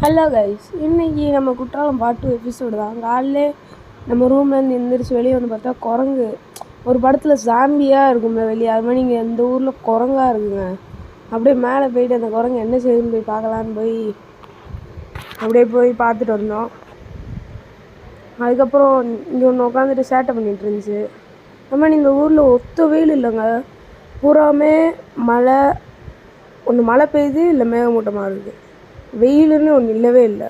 Hello guys, இன்றைக்கி நம்ம குற்றாலம் பாட்டு எபிசோடு தான். காலையிலே நம்ம ரூம்லேருந்து எந்திரிச்சு வெளியே வந்து பார்த்தா குரங்கு ஒரு படத்தில் ஜாம்பியாக இருக்கும்ல வெளியே, அது மாதிரி இங்கே இந்த ஊரில் குரங்காக இருக்குங்க. அப்படியே மேலே போயிட்டு அந்த குரங்கு என்ன செய்யுதுன்னு போய் பார்க்கலான்னு போய் பார்த்துட்டு வந்தோம். அதுக்கப்புறம் இங்கே ஒன்று உட்காந்துட்டு சேட்டை பண்ணிகிட்டு இருந்துச்சு. அது மாதிரி இந்த ஊரில் ஒத்த வெயில் இல்லைங்க, பூராமே மழை. ஒன்று மழை பெய்யுது, இல்லை மேகமூட்டமாக இருக்குது. வெயிலுன்னு ஒன்று இல்லவே இல்லை.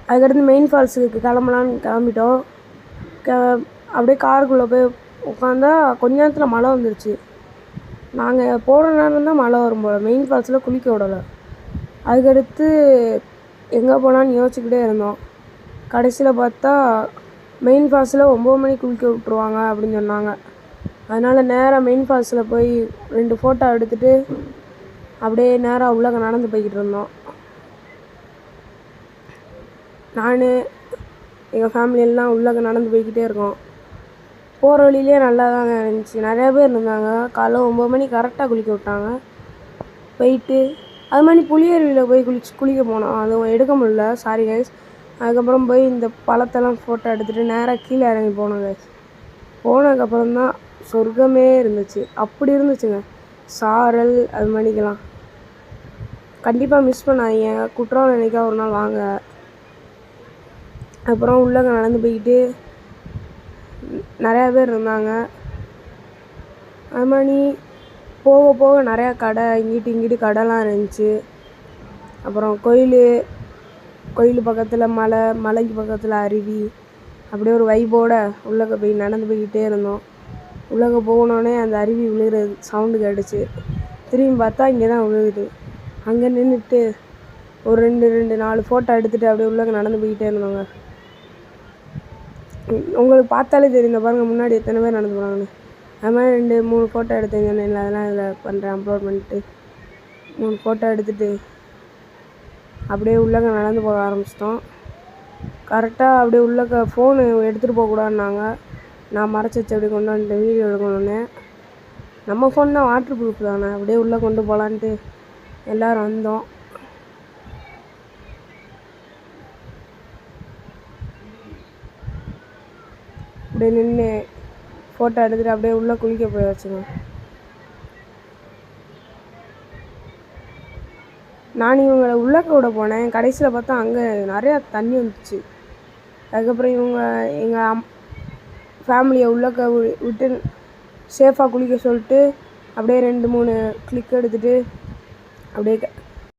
அதுக்கடுத்து மெயின் ஃபால்ஸுக்கு கிளம்பிட்டோம். அப்படியே காருக்குள்ளே போய் உட்காந்தா கொஞ்ச நேரத்தில் மழை வந்துருச்சு. நாங்கள் போகிற நேரம் தான் மழை வரும் போல். மெயின் ஃபால்ஸில் குளிக்க விடலை. அதுக்கடுத்து எங்கே போகலான்னு யோசிச்சுக்கிட்டே இருந்தோம். கடைசியில் பார்த்தா மெயின் ஃபால்ஸில் 9 மணிக்கு குளிக்க விட்ருவாங்க அப்படின்னு சொன்னாங்க. அதனால் நேராக மெயின் ஃபால்ஸில் போய் 2 ஃபோட்டோ எடுத்துகிட்டு அப்படியே நேராக உள்ளே நடந்து போய்கிட்டு இருந்தோம். நான் எங்கள் ஃபேமிலி எல்லாம் உள்ளே நடந்து போய்கிட்டே இருக்கோம். போகிற வழியிலே நல்லா தாங்க இருந்துச்சு. நிறையா பேர் இருந்தாங்க. காலைல 9 மணிக்கு கரெக்டாக குளிக்க விட்டாங்க. போயிட்டு அது மாதிரி புளியருவியில் போய் குளிக்க போனோம். அது எடுக்க முடியல, சாரி கைஸ். அதுக்கப்புறம் போய் இந்த பழத்தெல்லாம் ஃபோட்டோ எடுத்துகிட்டு நேராக கீழே இறங்கி போனோம் கைஸ். போனதுக்கப்புறம் தான் சொர்க்கமே இருந்துச்சு. அப்படி இருந்துச்சுங்க, சாரல். அது மாதிரிக்கெல்லாம் கண்டிப்பாக மிஸ் பண்ணாதீங்க. குற்றாலம் நினைக்கா ஒரு நாள் வாங்க. அப்புறம் உள்ளே நடந்து போய்கிட்டு நிறையா பேர் இருந்தாங்க. அது மாதிரி போக போக நிறையா கடை, இங்கிட்டு கடைலாம் இருந்துச்சு. அப்புறம் கோயில் பக்கத்தில் மலைக்கு பக்கத்தில் அருவி. அப்படியே ஒரு வைபோடு உள்ளே போய் நடந்து போய்கிட்டே இருந்தோம். உள்ளே போனோடனே அந்த அருவி விழுகிறது சவுண்டு கேட்டுச்சு. திரும்பி பார்த்தா இங்கே தான் விழுகுது. அங்கே நின்றுட்டு ஒரு 4 ஃபோட்டோ எடுத்துகிட்டு அப்படியே உள்ளே நடந்து போய்கிட்டே இருந்தோங்க. உங்களுக்கு பார்த்தாலே தெரியும் பாருங்கள் முன்னாடி எத்தனை பேர் நடந்து போகிறாங்கன்னு. அது மாதிரி 2-3 ஃபோட்டோ எடுத்தேங்க. அதெல்லாம் இதில் பண்ணுறேன், அப்லோட் பண்ணிட்டு 3 ஃபோட்டோ எடுத்துகிட்டு அப்படியே உள்ளே நடந்து போக ஆரம்பிச்சிட்டோம். கரெக்டாக அப்படியே உள்ளே ஃபோனு எடுத்துகிட்டு போகக்கூடாதுன்னாங்க. நான் மறைச்சி வச்சு அப்படியே கொண்டு வந்துட்டேன் வீடியோ எடுக்கணுன்னு. நம்ம ஃபோன் தான் வாட்டர் ப்ரூஃப் தானே, அப்படியே உள்ளே கொண்டு போகலான்ட்டு எல்லோரும் வந்தோம். அப்படியே நின்று ஃபோட்டோ எடுத்துகிட்டு அப்படியே உள்ளே குளிக்க போய் வச்சுங்க. நான் இவங்களை உள்ளே கூட போனேன். கடைசியில் பார்த்தா அங்கே நிறையா தண்ணி வந்துச்சு. அதுக்கப்புறம் எங்கள் ஃபேமிலியை உள்ளே விட்டு சேஃபாக குளிக்க சொல்லிட்டு அப்படியே 2-3 கிளிக் எடுத்துகிட்டு அப்படியே